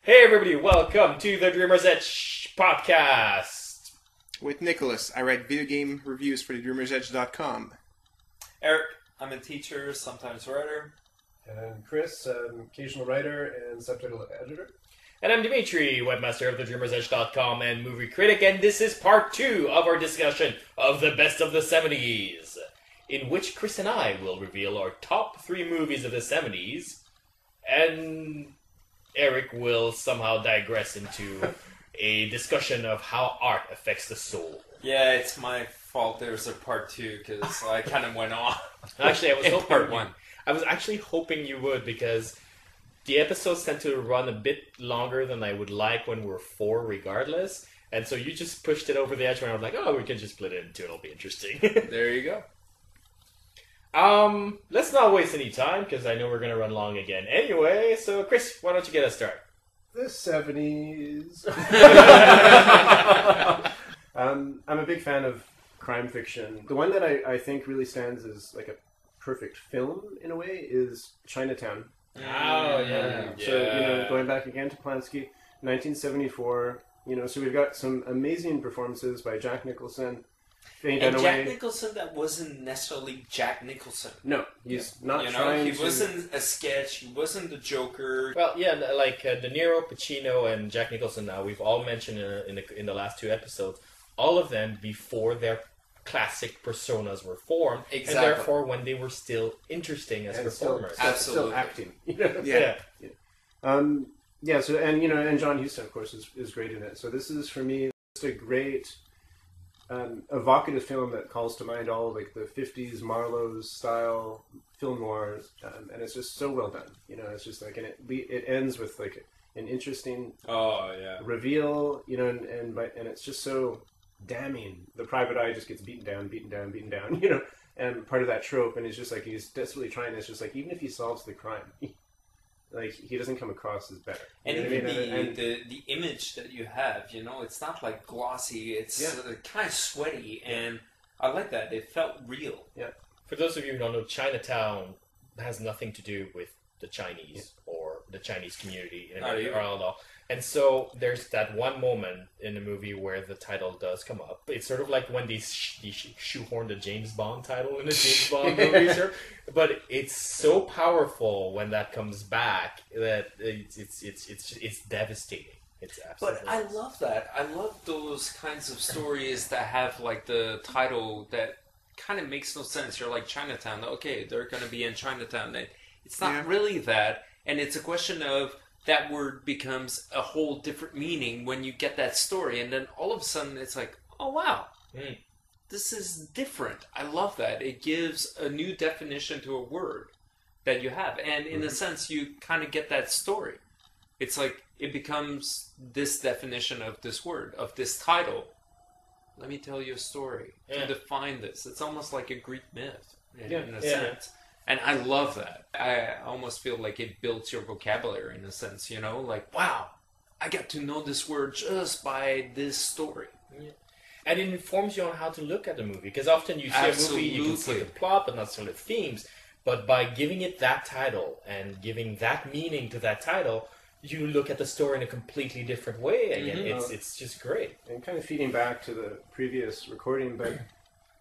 Hey everybody, welcome to the Dreamer's Edge podcast. With Nicholas, I write video game reviews for thedreamersedge.com. Eric, I'm a teacher, sometimes writer. And Chris, occasional writer and subtitle editor. And I'm Dimitri, webmaster of thedreamersedge.com and movie critic, and this is part 2 of our discussion of the best of the 70s, in which Chris and I will reveal our top 3 movies of the 70s, and Eric will somehow digress into a discussion of how art affects the soul. Yeah, it's my fault there's a part 2, because I kind of went off. Actually, I was hoping part 1. I was actually hoping you would, because the episodes tend to run a bit longer than I would like when we're 4 regardless. And so you just pushed it over the edge when I was like, oh, we can just split it in 2, it'll be interesting. There you go. Let's not waste any time, because I know we're going to run long again. Anyway, so Chris, why don't you get us started? The 70s. I'm a big fan of crime fiction. The one that I think really stands as like a perfect film, in a way, is Chinatown. Oh, yeah. So, going back again to Polanski, 1974, so we've got some amazing performances by Jack Nicholson. And Jack Nicholson, that wasn't necessarily Jack Nicholson. No, he's not trying to... He wasn't a sketch, he wasn't the Joker. Well, yeah, like De Niro, Pacino, and Jack Nicholson now, we've all mentioned in the last 2 episodes, all of them before their classic personas were formed, exactly. And therefore when they were still interesting as performers. Absolutely. Still acting. Yeah. So, and John Huston, of course, is great in it. So this is, for me, just a great... evocative film that calls to mind all like the 50s Marlowe's style film noirs, and it's just so well done. It's just like, and it ends with like an interesting reveal, and it's just so damning. The private eye just gets beaten down, and part of that trope, and it's just like he's desperately trying. It's just like even if he solves the crime, like he doesn't come across as better. And even the image that you have, it's not like glossy. It's kind of sweaty, and I like that. It felt real. Yeah. For those of you who don't know, Chinatown has nothing to do with the Chinese or the Chinese community in America or all. And so there's that one moment in the movie where the title does come up. It's sort of like when they shoehorn the James Bond title in the James Bond movies. But it's so powerful when that comes back that it's devastating. It's absolutely. But I love that. I love those kinds of stories that have like the title that kind of makes no sense. You're like Chinatown. Okay, they're going to be in Chinatown. It's not really that. And it's a question of that word becomes a whole different meaning when you get that story. And then all of a sudden it's like, oh, wow. This is different. I love that. It gives a new definition to a word that you have. And in a sense, you kind of get that story. It's like it becomes this definition of this word, of this title. Let me tell you a story to define this. It's almost like a Greek myth in a sense. And I love that. I almost feel like it builds your vocabulary in a sense, like, wow, I got to know this word just by this story. Yeah. And it informs you on how to look at the movie. Because often you see a movie, you can see the plot, but not necessarily the themes. But by giving it that title and giving that meaning to that title, you look at the story in a completely different way. Again, it's just great. And kind of feeding back to the previous recording, but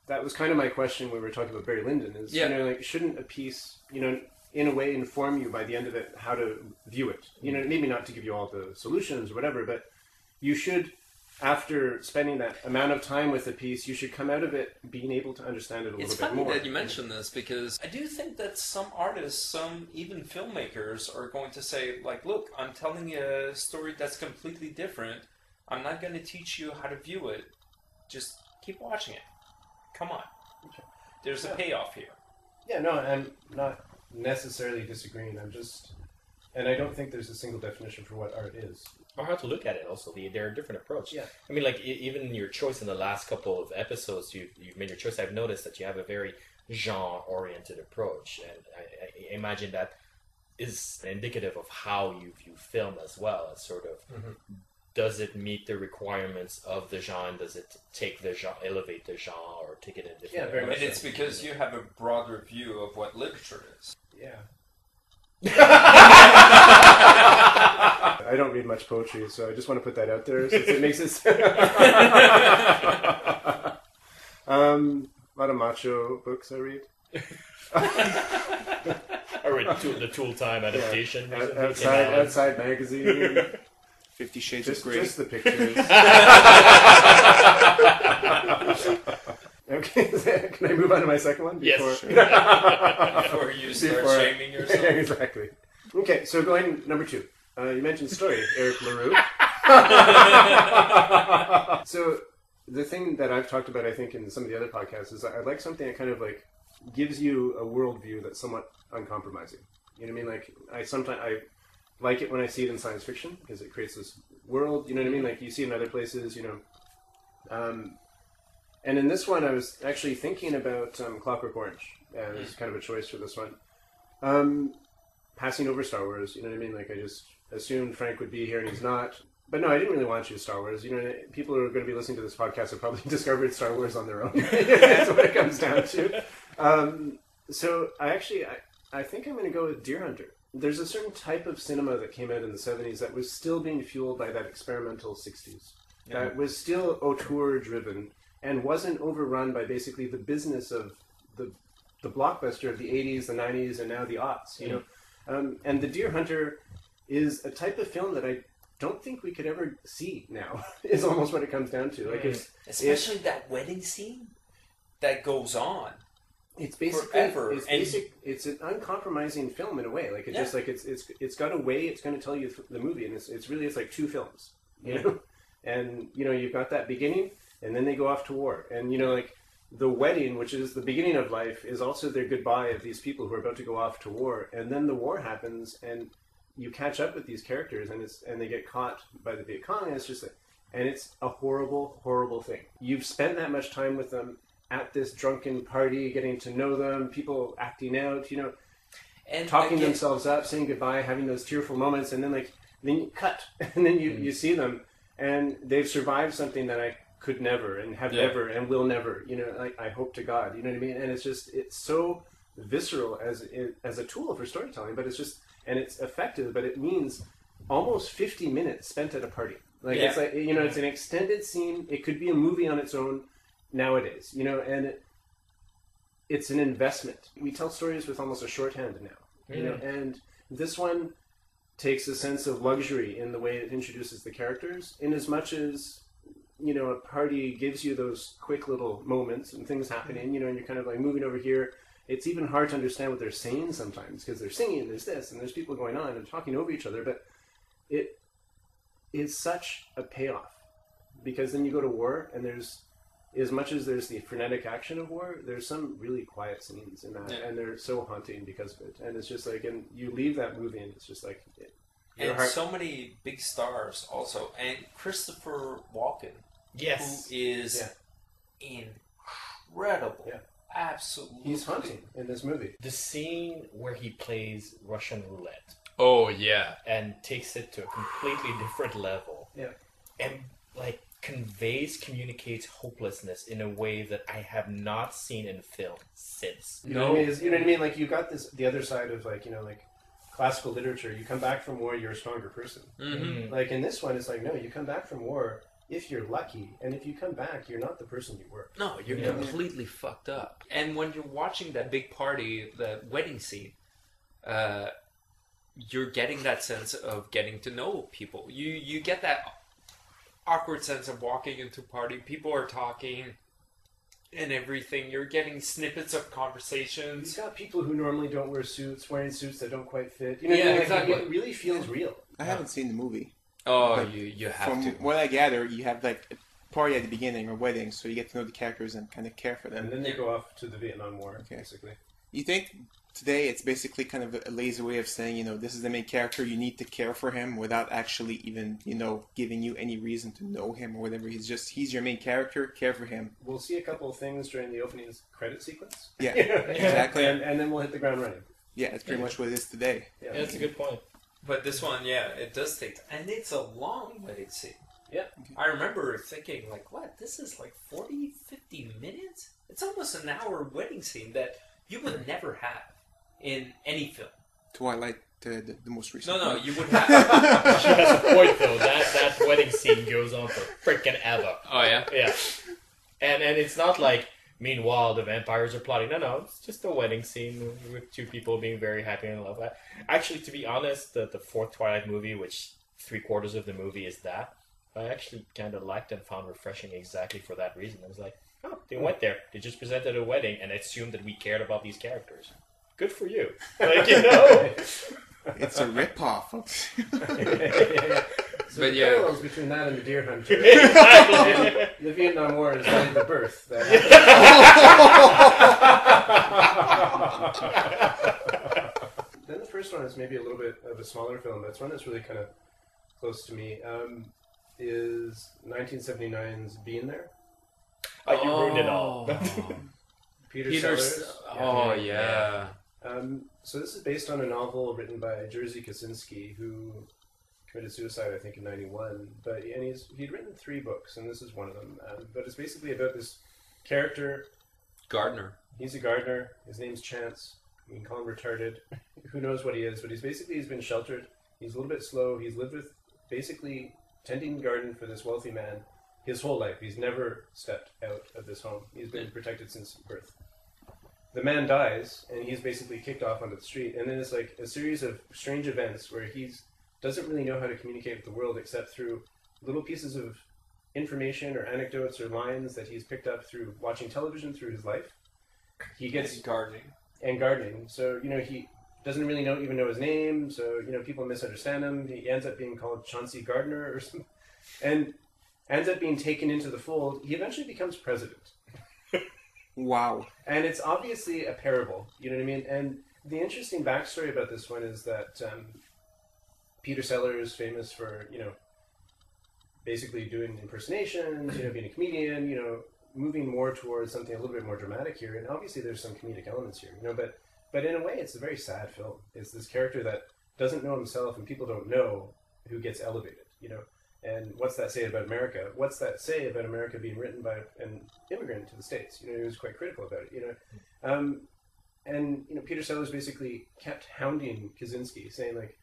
that was kind of my question when we were talking about Barry Lyndon. Is shouldn't a piece, in a way, inform you by the end of it how to view it? Maybe not to give you all the solutions or whatever, but you should, after spending that amount of time with a piece, you should come out of it being able to understand it a little bit more. It's funny that you mention this, because I do think that some artists, some even filmmakers, are going to say, like, look, I'm telling you a story that's completely different. I'm not going to teach you how to view it. Just keep watching it. Come on. Okay. There's a payoff here. Yeah, no, I'm not necessarily disagreeing. And I don't think there's a single definition for what art is. Or how to look at it also. There are different approaches. Yeah. I mean, like, even in your choice in the last couple of episodes, you've made your choice. I've noticed that you have a very genre-oriented approach. And I imagine that is indicative of how you view film as well. As sort of, does it meet the requirements of the genre? Does it take the genre, elevate the genre, or take it in a different very And much it's because you have a broader view of what literature is. Yeah. I don't read much poetry, so I just want to put that out there since it makes it. A lot of macho books I read. I read the Tool Time adaptation. Outside magazine. 50 Shades of Grey. Just the pictures. Okay, can I move on to my second one? Yes. Before you start shaming yourself. Yeah, exactly. Okay, so going number 2. You mentioned story, Eric LaRue. So the thing that I've talked about, I think, in some of the other podcasts is I like something that kind of like gives you a worldview that's somewhat uncompromising. You know what I mean? Like I like it when I see it in science fiction because it creates this world. You know what I mean? Like you see it in other places. You know. And in this one, I was actually thinking about Clockwork Orange as kind of a choice for this one. Passing over Star Wars, you know what I mean? Like I just assumed Frank would be here and he's not. But no, I didn't really want to choose Star Wars. You know, people who are going to be listening to this podcast have probably discovered Star Wars on their own. That's what it comes down to. So I think I'm going to go with Deer Hunter. There's a certain type of cinema that came out in the 70s that was still being fueled by that experimental 60s. Yeah. That was still auteur-driven and wasn't overrun by basically the business of the blockbuster of the 80s, the 90s, and now the aughts. You know, and The Deer Hunter is a type of film that I don't think we could ever see now. Is almost what it comes down to. Like especially that wedding scene that goes on. It's basically forever. It's an uncompromising film in a way. Like just like it's got a way it's going to tell you the movie, and it's like 2 films. You know, and you know you've got that beginning. And then they go off to war. And, you know, like, the wedding, which is the beginning of life, is also their goodbye of these people who are about to go off to war. And then the war happens, and you catch up with these characters, and they get caught by the Viet Cong, and it's just and it's a horrible, horrible thing. You've spent that much time with them at this drunken party, getting to know them, people acting out, you know, and talking themselves up, saying goodbye, having those tearful moments, and then you cut, and then you see them, and they've survived something that I could never and have never and will never, you know, I hope to God, you know what I mean? And it's so visceral as a tool for storytelling, but it's effective, but it means almost 50 minutes spent at a party. Like it's like, you know, it's an extended scene. It could be a movie on its own nowadays, you know, and it's an investment. We tell stories with almost a shorthand now, you know, and this one takes a sense of luxury in the way it introduces the characters, in as much as, you know, a party gives you those quick little moments and things happening, you know, and you're kind of like moving over here. It's even hard to understand what they're saying sometimes because they're singing, there's this, and there's people going on and talking over each other, but it is such a payoff because then you go to war and there's, as much as there's the frenetic action of war, there's some really quiet scenes in that, and they're so haunting because of it. And it's just like, and you leave that movie and it's just like... so many big stars also, and Christopher Walken. Yes. Who is incredible. Yeah. Absolutely. He's haunting in this movie. The scene where he plays Russian roulette. Oh, yeah. And takes it to a completely different level. Yeah. And, like, communicates hopelessness in a way that I have not seen in film since. You know what I mean? Like, you got the other side of, like, you know, like, classical literature. You come back from war, you're a stronger person. Mm-hmm. Like, in this one, it's like, no, you come back from war... if you're lucky, and if you come back, you're not the person you were. No, you're completely fucked up. And when you're watching that big party, the wedding scene, you're getting that sense of getting to know people. You get that awkward sense of walking into a party, people are talking and everything. You're getting snippets of conversations. You've got people who normally don't wear suits, wearing suits that don't quite fit. You know, exactly. It really feels real. I haven't seen the movie. Oh, you have to. From what I gather, you have like a party at the beginning or wedding, so you get to know the characters and kind of care for them. And then they go off to the Vietnam War, basically. You think today it's basically kind of a lazy way of saying, you know, this is the main character, you need to care for him without actually even, you know, giving you any reason to know him or whatever. He's your main character, care for him. We'll see a couple of things during the opening credit sequence. Yeah, exactly. And then we'll hit the ground running. Yeah, that's pretty much what it is today. Yeah, that's a good point. But this one, it does take... And it's a long wedding scene. Yeah. I remember thinking, like, what? This is like 40, 50 minutes? It's almost an hour wedding scene that you would never have in any film. Twilight. the most recent. No, one. you would have. She has a point though. That wedding scene goes on for freaking ever. Oh yeah. Yeah, and it's not like meanwhile the vampires are plotting. No, it's just a wedding scene with two people being very happy and in love. Actually, to be honest, the fourth Twilight movie, which 3/4 of the movie is that, I actually kind of liked and found refreshing exactly for that reason. I was like, oh, they went there. They just presented a wedding and assumed that we cared about these characters. Good for you. Like, you know. It's a ripoff. So But the yeah. parallels between that and the Deer Hunter. Exactly. The Vietnam War is really the birth. Then the first one is maybe a little bit of a smaller film, but it's one that's really kind of close to me. Is 1979's Being There? Oh, you ruined it all. Peter Peter's. Sellers. Oh yeah. So this is based on a novel written by Jerzy Kosinski, who committed suicide, I think, in '91. He'd written 3 books, and this is one of them. But it's basically about this character. Gardner. He's a gardener. His name's Chance. You can call him retarded. Who knows what he is? But he's been sheltered. He's a little bit slow. He's lived with basically tending the garden for this wealthy man his whole life. He's never stepped out of this home. He's been protected since birth. The man dies, and he's basically kicked off onto the street. And then it's like a series of strange events where he doesn't really know how to communicate with the world except through little pieces of information or anecdotes or lines that he's picked up through watching television through his life. He gets gardening. And gardening. So, he doesn't really even know his name, so, people misunderstand him. He ends up being called Chauncey Gardner or something. And ends up being taken into the fold. He eventually becomes president. Wow. And it's obviously a parable, you know what I mean? And the interesting backstory about this one is that Peter Sellers, famous for, basically doing impersonations, being a comedian, moving more towards something a little bit more dramatic here. And obviously there's some comedic elements here, but in a way it's a very sad film. It's this character that doesn't know himself and people don't know who gets elevated, And what's that say about America? What's that say about America being written by an immigrant to the States? He was quite critical about it, And, Peter Sellers basically kept hounding Kaczynski, saying, like,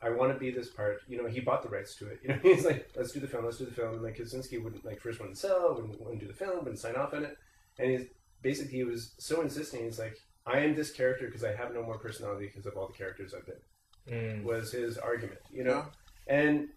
I want to be this part. He bought the rights to it. He's like, let's do the film. And, like, Kaczynski wouldn't, first want to sell, wouldn't do the film, wouldn't sign off on it. And he was so insisting. He's like, I am this character because I have no more personality because of all the characters I've been, was his argument, Yeah. And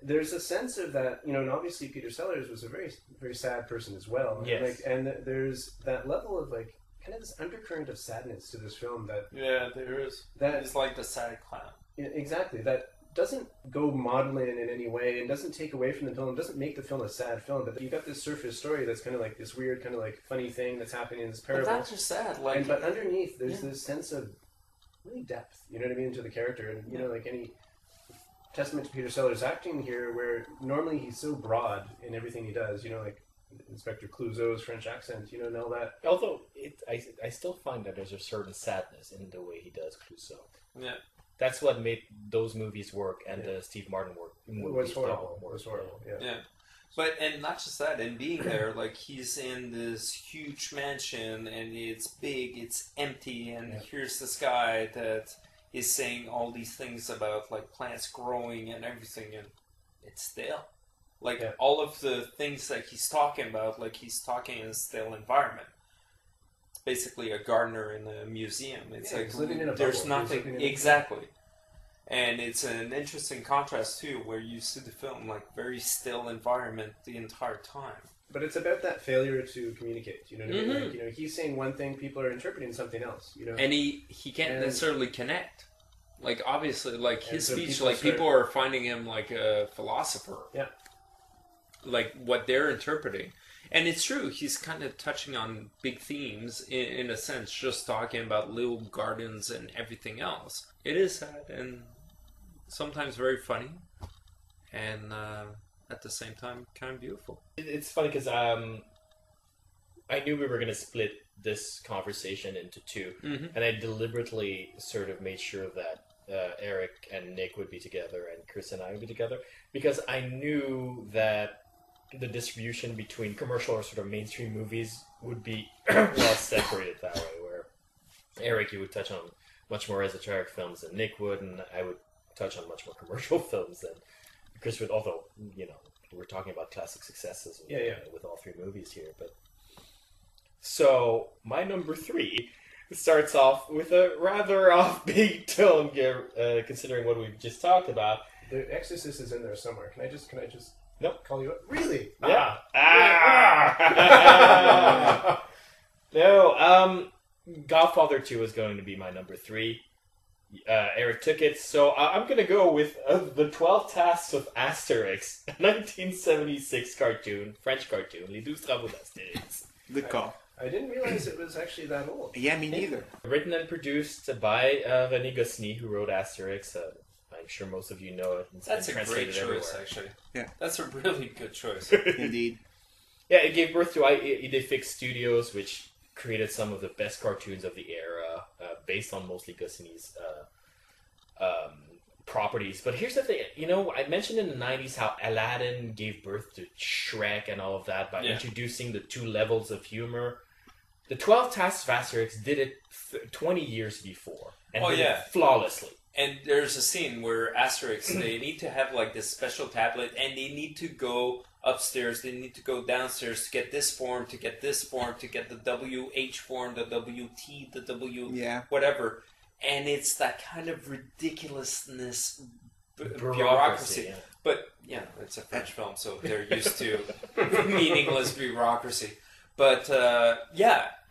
there's a sense of that, and obviously Peter Sellers was a very, very sad person as well. Yes. And there's that level of, like, kind of this undercurrent of sadness to this film that... Yeah, there is. That is like the sad clown. Exactly. That doesn't go maudlin in any way and doesn't take away from the film, doesn't make the film a sad film, but you've got this surface story that's kind of like this weird, kind of like funny thing that's happening in this parable. But that's just sad. But underneath, there's this sense of really depth, you know what I mean, to the character. And, like any testament to Peter Sellers' acting here, where normally he's so broad in everything he does, like Inspector Clouseau's French accent, and all that. Although, I still find that there's a certain sadness in the way he does Clouseau. Yeah. That's what made those movies work, and the Steve Martin It was horrible. Yeah. But, and not just that, and being there, like, he's in this huge mansion, and it's big, it's empty, and here's this guy that is saying all these things about, like, plants growing and everything, and it's stale. Like, all of the things that he's talking about, like, he's talking in a stale environment. It's basically a gardener in a museum. It's like, living in a there's bubble. nothing... Exactly. And it's an interesting contrast, too, where you see the film, like, very still environment the entire time. But it's about that failure to communicate, you know what I mean? Like, he's saying one thing, people are interpreting something else, And he can't necessarily connect. Like, obviously, like, his so speech, people like, people are finding him like a philosopher. Yeah. Like, what they're interpreting. And it's true, he's kind of touching on big themes, in a sense, just talking about little gardens and everything else. It is sad, and sometimes very funny, and at the same time, kind of beautiful. It's funny because I knew we were going to split this conversation into two, and I deliberately sort of made sure that Eric and Nick would be together and Chris and I would be together, because I knew that the distribution between commercial or sort of mainstream movies would be well separated that way, where Eric, you would touch on much more esoteric films than Nick would, and I would touch on much more commercial films than Chris would. Although we're talking about classic successes with all three movies here. But so my number 3 starts off with a rather offbeat tone, considering what we've just talked about. The Exorcist is in there somewhere. Can I just Nope. call you up? Really? Yeah. No. Godfather 2 is going to be my number 3. Eric took it, so I'm going to go with the 12 Tasks of Asterix, 1976 cartoon, French cartoon, Les 12 Travaux d'Astérix. Good call. I didn't realize it was actually that old. Yeah, me neither. Written and produced by René Goscinny, who wrote Asterix. I'm sure most of you know it. That's a great choice, actually. Yeah. That's a really good choice. Indeed. Yeah, it gave birth to Idéfix Studios, which created some of the best cartoons of the era, based on mostly Goscinny's properties. But here's the thing, I mentioned in the 90s how Aladdin gave birth to Shrek and all of that by introducing the 2 levels of humor. The 12 Tasks of Asterix did it 20 years before, and did it flawlessly. And there's a scene where Asterix, they need to have like this special tablet, and they need to go upstairs, they need to go downstairs to get this form, to get this form, to get the WH form, the WT, the W, whatever. And it's that kind of ridiculousness, bureaucracy. Yeah. But, it's a French film, so they're used to meaningless bureaucracy. But,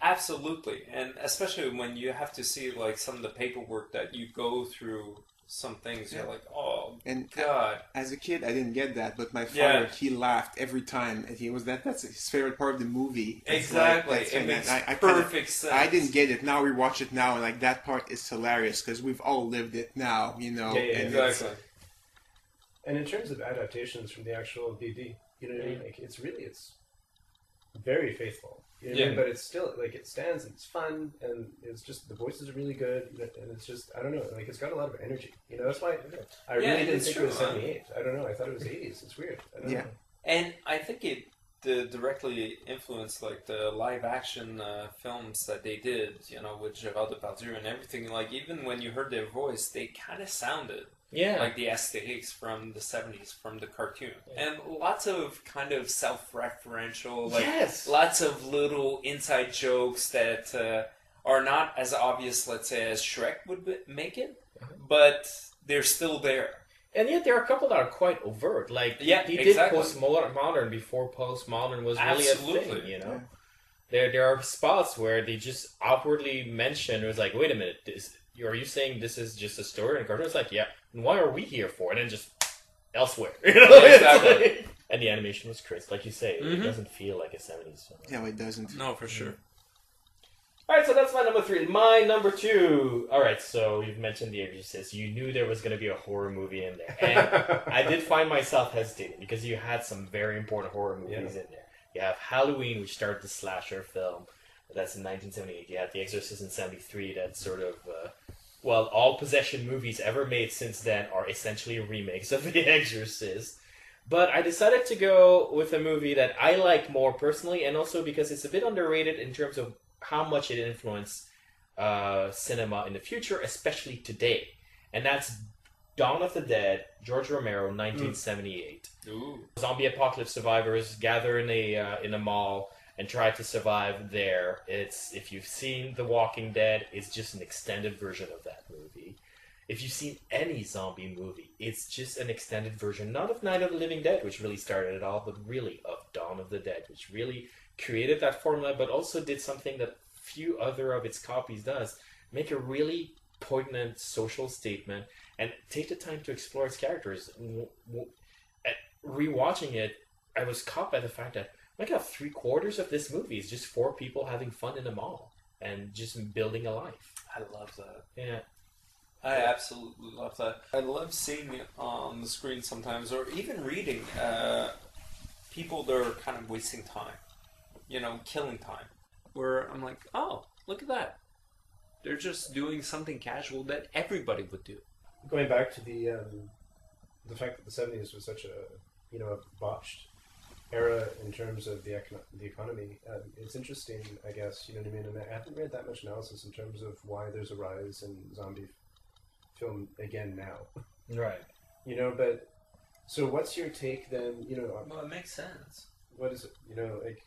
absolutely. And especially when you have to see, like, some of the paperwork that you go through, some things, you're like, oh, and God. As a kid, I didn't get that, but my father, he laughed every time. And he was that's his favorite part of the movie. Exactly. It makes perfect sense. I didn't get it. Now we watch it now, and, like, that part is hilarious, because we've all lived it now, Yeah, exactly. And in terms of adaptations from the actual BD, what I mean? Like, it's very faithful. You know what I mean? But it's still, like, it stands, and it's fun, and it's just, the voices are really good, and it's just, I don't know, like, it's got a lot of energy. That's why I really didn't think it was 78. I don't know, I thought it was 80s. It's weird. I don't know. And I think it directly influenced, like, the live-action films that they did, with Gérard Depardieu and everything. Like, even when you heard their voice, they kind of sounded like the Asterix from the 70s, from the cartoon. And lots of kind of self-referential, like, lots of little inside jokes that are not as obvious, let's say, as Shrek would make it, but they're still there. And yet there are a couple that are quite overt. Like, he did postmodern before postmodern was really a thing, There are spots where they just outwardly mention, it was like, wait a minute, are you saying this is just a story and a cartoon? It's like, and why are we here for? And then just elsewhere. Exactly. And the animation was crisp. Like you say, it doesn't feel like a 70s film. Yeah, it doesn't. No, for sure. Alright, so that's my number 3. My number 2. Alright, so you've mentioned The Exorcist. You knew there was going to be a horror movie in there. And I did find myself hesitating because you had some very important horror movies in there. You have Halloween, which started the slasher film. That's in 1978. You had The Exorcist in 73. That's sort of... all possession movies ever made since then are essentially remakes of The Exorcist. But I decided to go with a movie that I like more personally, and also because it's a bit underrated in terms of how much it influenced cinema in the future, especially today. And that's Dawn of the Dead, George Romero, 1978. Ooh. Zombie apocalypse survivors gather in a mall and try to survive there. If you've seen The Walking Dead, it's just an extended version of that movie. If you've seen any zombie movie, it's just an extended version, not of Night of the Living Dead, which really started it all, but really of Dawn of the Dead, which really created that formula, but also did something that few other of its copies does, make a really poignant social statement, and take the time to explore its characters. Rewatching it, I was caught by the fact that, my God, 3/4 of this movie is just 4 people having fun in a mall, and just building a life. I love that. Yeah. I absolutely love that. I love seeing it on the screen sometimes, or even reading people that are kind of wasting time, killing time. Where I'm like, oh, look at that. They're just doing something casual that everybody would do. Going back to the fact that the 70s was such a botched era in terms of the economy. It's interesting, I guess. You know what I mean? And I haven't read that much analysis in terms of why there's a rise in zombie film again now. Right. You know, but so what's your take then? You know, Well, it makes sense. what is it? You know, like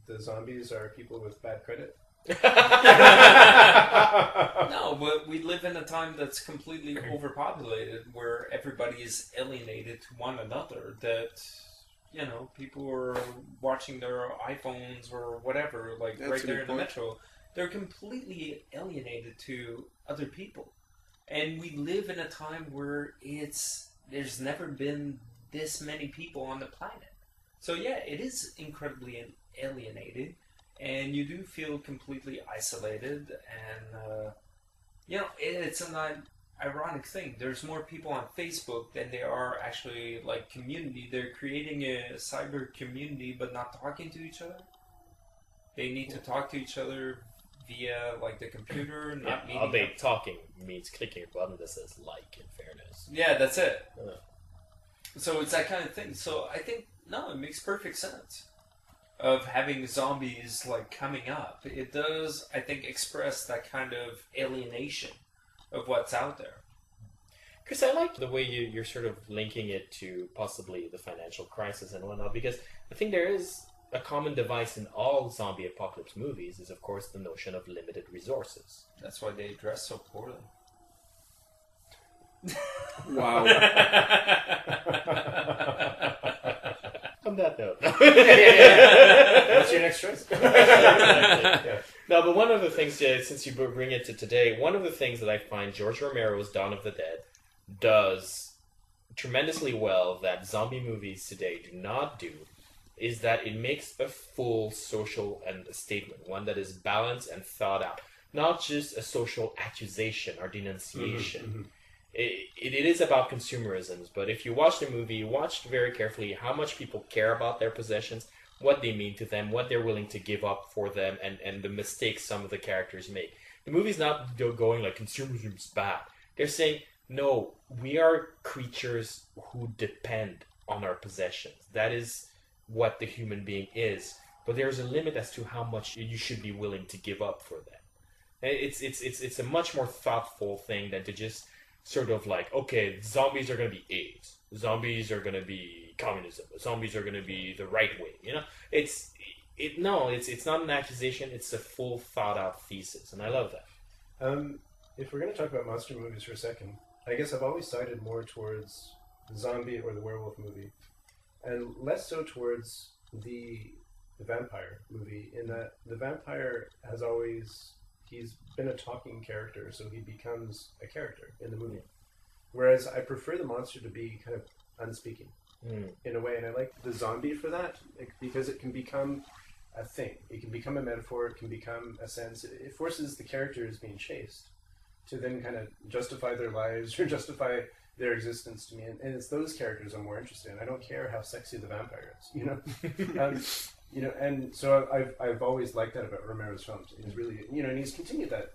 the zombies are people with bad credit. No, but we live in a time that's completely overpopulated, where everybody is alienated to one another. That, you know, people are watching their iPhones or whatever, like That's right a there good in the point. metro. They're completely alienated to other people, and we live in a time where there's never been this many people on the planet. So yeah, it is incredibly alienated. And you do feel completely isolated, and you know, it's an ironic thing. There's more people on Facebook than there are actually like community. They're creating a cyber community, but not talking to each other. They need to talk to each other via like the computer, not meeting. Albeit talking means clicking a button that says like. In fairness. Yeah, that's it. Yeah. So it's that kind of thing. So I think no, it makes perfect sense. Of having zombies like coming up, it does, I think, express that kind of alienation of what's out there. Chris, I like the way you're sort of linking it to possibly the financial crisis and whatnot, because I think there is a common device in all zombie apocalypse movies is, of course, the notion of limited resources. That's why they dress so poorly. Wow. On that note. What's your next choice? Yeah. No, but one of the things, since you bring it to today, one of the things that I find George Romero's Dawn of the Dead does tremendously well that zombie movies today do not do is that it makes a full social and statement, one that is balanced and thought out, not just a social accusation or denunciation. Mm-hmm, mm-hmm. It is about consumerisms, but if you watch the movie, watch very carefully how much people care about their possessions, what they mean to them, what they're willing to give up for them, and the mistakes some of the characters make. The movie's not going like consumerism's bad. They're saying, no, we are creatures who depend on our possessions. That is what the human being is. But there's a limit as to how much you should be willing to give up for them. It's a much more thoughtful thing than to just sort of like, okay, zombies are going to be AIDS. Zombies are going to be communism. Zombies are going to be the right way. You know, it's not an accusation. It's a full thought out thesis, and I love that. If we're going to talk about monster movies for a second, I guess I've always sided more towards the zombie or the werewolf movie, and less so towards the vampire movie. In that the vampire has always he's been a talking character, so he becomes a character in the movie. Whereas I prefer the monster to be kind of unspeaking in a way, and I like the zombie for that because it can become a thing. It can become a metaphor. It can become a sense. It forces the characters being chased to then kind of justify their lives or justify their existence to me, and it's those characters I'm more interested in. I don't care how sexy the vampire is, you know. You know, and so I've always liked that about Romero's films. He's really, you know, and he's continued that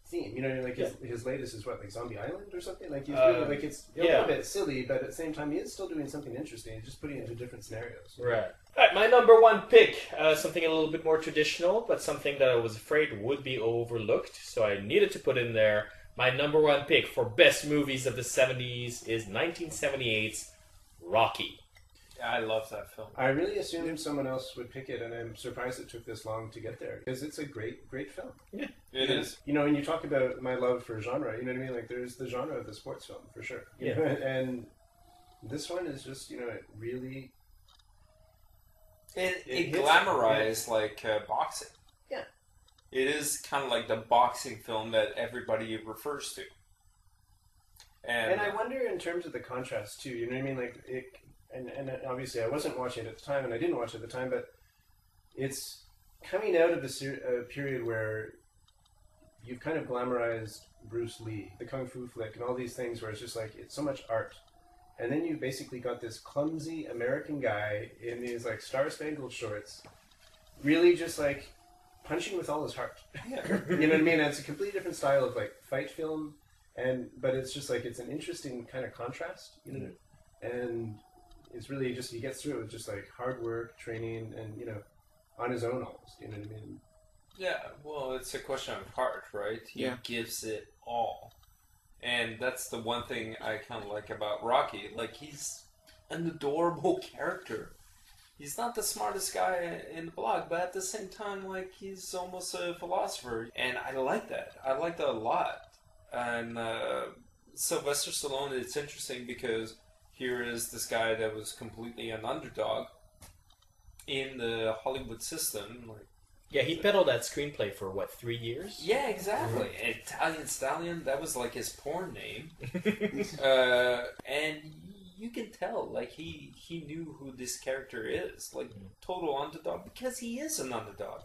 theme. You know, like his latest is what, like Zombie Island or something. Like he's really like it's a little bit silly, but at the same time he is still doing something interesting. He's just putting it into different scenarios. Right. All right, my number one pick, something a little bit more traditional, but something that I was afraid would be overlooked, so I needed to put in there. My number one pick for best movies of the 70s is 1978's Rocky. Yeah, I love that film. I really assumed someone else would pick it, and I'm surprised it took this long to get there because it's a great, great film. Yeah, it is. You know, and you talk about my love for genre. You know what I mean? Like, there's the genre of the sports film for sure. You know? And this one is just, you know, it really it glamorized like boxing. Yeah. It is kind of like the boxing film that everybody refers to. And I wonder in terms of the contrast too. You know what I mean? Like it. And obviously I wasn't watching it at the time, and I didn't watch it at the time, but it's coming out of a period where you've kind of glamorized Bruce Lee, the Kung Fu flick, and all these things where it's just like, it's so much art. And then you basically got this clumsy American guy in these like star-spangled shorts, really just like punching with all his heart. yeah. You know what I mean? And it's a completely different style of like fight film, but it's just like, it's an interesting kind of contrast, you know? And it's really just he gets through it with just like hard work, training, and on his own almost. You know what I mean? Yeah, well, it's a question of heart, right? He gives it all. And that's the one thing I kind of like about Rocky. Like, he's an adorable character. He's not the smartest guy in the block, but at the same time, like, he's almost a philosopher. And I like that. I like that a lot. And Sylvester Stallone, it's interesting because here is this guy that was completely an underdog in the Hollywood system. Like, yeah, he peddled that screenplay for, 3 years? Yeah, exactly. And Italian Stallion, that was like his porn name. And you can tell, like, he knew who this character is. Like, total underdog, because he is an underdog.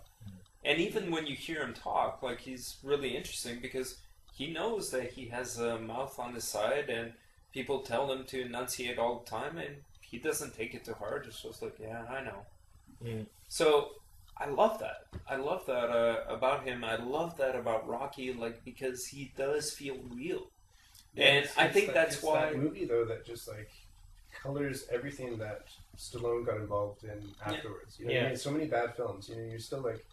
And even when you hear him talk, like, he's really interesting because he knows that he has a mouth on his side and people tell him to enunciate all the time and he doesn't take it to heart. It's just like, yeah, I know. So I love that. I love that about him. I love that about Rocky, like, because he does feel real. Yeah, and I think that's why that movie though that just like colors everything that Stallone got involved in afterwards. You know what I mean? So many bad films. You're still like,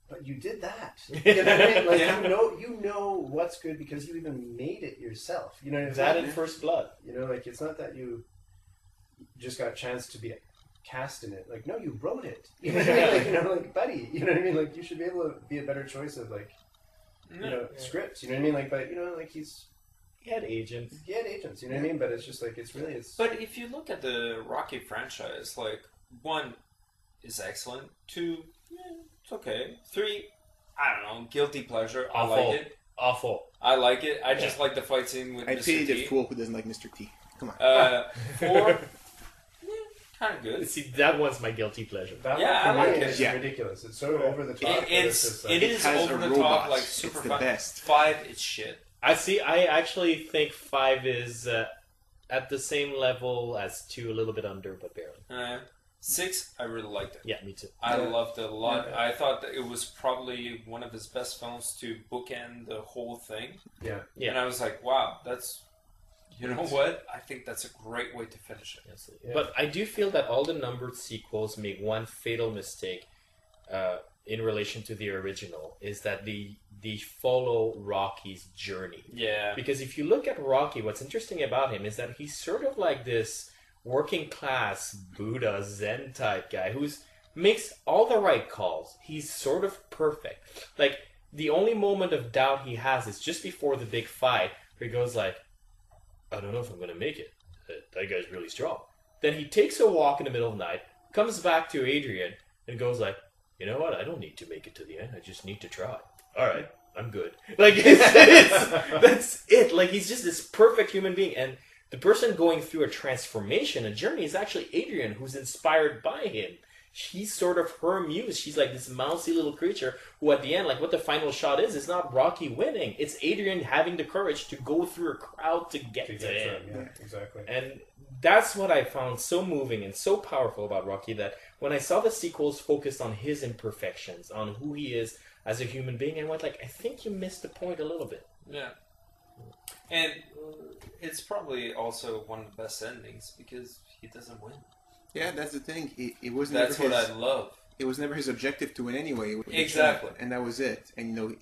but you did that. You know what I mean? Like you know what's good because you even made it yourself. You know what I mean? That in First Blood. Like it's not that you just got a chance to be cast in it. Like, no, you wrote it. You know what I mean? Like, like, buddy, you know what I mean? Like, you should be able to be a better choice of like, scripts. You know what I mean? Like, but like he had agents. He had agents. You know what I mean? But it's just like it's. But if you look at the Rocky franchise, like 1 is excellent, 2, it's okay, 3, I don't know, guilty pleasure. Awful. I like it. Awful. I like it. I just like the fight scene with Mr. T. I pity the fool who doesn't like Mr. T. Come on. 4. Kind of good. See, that one's my guilty pleasure. I like it. It's ridiculous. It's so over the top. It is over the top, like super fun. Best. 5, it's shit. I actually think 5 is at the same level as 2, a little bit under, but barely. 6, I really liked it. Yeah, me too. I loved it a lot. I thought that it was probably one of his best films to bookend the whole thing. Yeah. And I was like, wow, that's... You know what? I think that's a great way to finish it. Yes, but I do feel that all the numbered sequels make one fatal mistake in relation to the original, is that they follow Rocky's journey. Yeah. Because if you look at Rocky, what's interesting about him is that he's sort of like this working class Buddha Zen type guy who makes all the right calls. He's sort of perfect. Like, the only moment of doubt he has is just before the big fight, where he goes like, I don't know if I'm going to make it. That guy's really strong. Then he takes a walk in the middle of the night, comes back to Adrian, and goes like, you know what? I don't need to make it to the end. I just need to try. All right, I'm good. Like, that's it. Like, he's just this perfect human being. And the person going through a transformation, a journey, is actually Adrian, who's inspired by him. She's sort of her muse. She's like this mousy little creature who at the end, like what the final shot is not Rocky winning. It's Adrian having the courage to go through a crowd to get to him. Yeah, exactly. And that's what I found so moving and so powerful about Rocky, that when I saw the sequels focused on his imperfections, on who he is as a human being, I went like, I think you missed the point a little bit. Yeah. And it's probably also one of the best endings because he doesn't win. Yeah, that's the thing. It was that's never what I love. It was never his objective to win anyway. Exactly. And that was it. And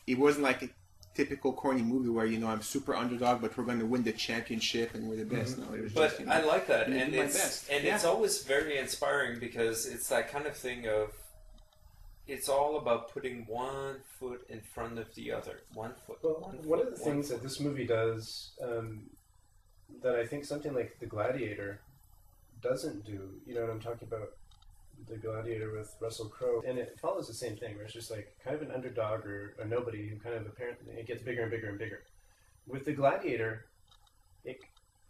it wasn't like a typical corny movie where I'm super underdog, but we're going to win the championship and we're the best. No, it was but just, I like that, and it's always very inspiring because it's that kind of thing of it's all about putting one foot in front of the other. One foot. Well, one of the things that this movie does that I think something like The Gladiator doesn't do, you know what I'm talking about, The Gladiator with Russell Crowe, and it follows the same thing where it's just like kind of an underdog or a nobody who kind of apparently it gets bigger and bigger and bigger. With The Gladiator, it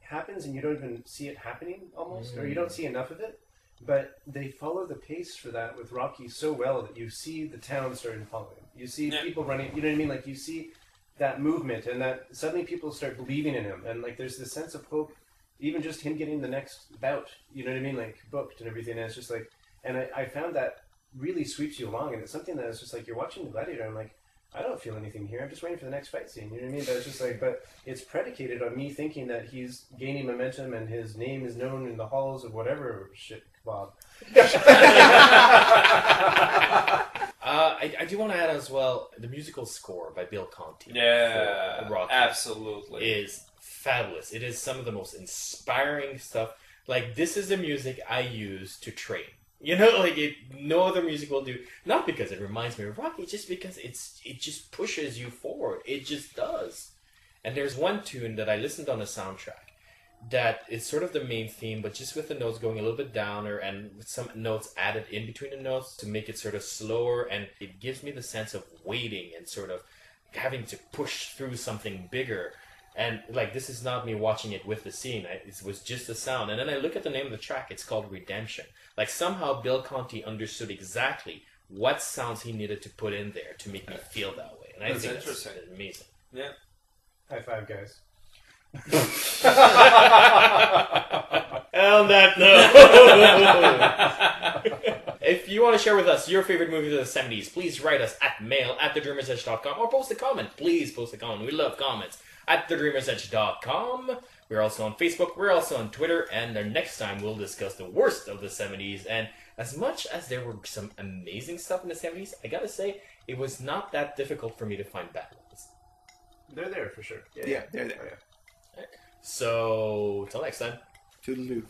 happens and you don't even see it happening almost, or you don't see enough of it, but they follow the pace for that with Rocky so well that you see the town starting to follow him. You see people running, you know what I mean? Like you see that movement and that suddenly people start believing in him, and like there's this sense of hope. Even just him getting the next bout, you know what I mean, like booked and everything. And it's just like, and I found that really sweeps you along, and it's something that is just like you're watching The Gladiator. I'm like, I don't feel anything here. I'm just waiting for the next fight scene. You know what I mean? But it's just like, but it's predicated on me thinking that he's gaining momentum and his name is known in the halls of whatever shit, Bob. I do want to add as well, the musical score by Bill Conti. Yeah, Rocky absolutely. is fabulous. It is some of the most inspiring stuff. Like, this is the music I use to train. You know, like, no other music will do. Not because it reminds me of Rocky, just because it just pushes you forward. It just does. And there's one tune that I listened on the soundtrack that is sort of the main theme, but just with the notes going a little bit downer and with some notes added in between the notes to make it sort of slower, and it gives me the sense of waiting and sort of having to push through something bigger. And, like, this is not me watching it with the scene. It was just the sound. And then I look at the name of the track. It's called Redemption. Like, somehow Bill Conti understood exactly what sounds he needed to put in there to make me feel that way. And I think that's amazing. Yeah. High five, guys. On that note, if you want to share with us your favorite movies of the 70s, please write us at mail@thedreamersedge.com or post a comment. Please post a comment. We love comments. At thedreamersedge.com. We're also on Facebook. We're also on Twitter. And the next time we'll discuss the worst of the 70s. And as much as there were some amazing stuff in the 70s, I gotta say, it was not that difficult for me to find bad ones. They're there for sure. Yeah, they're there. So, till next time. Toodaloo.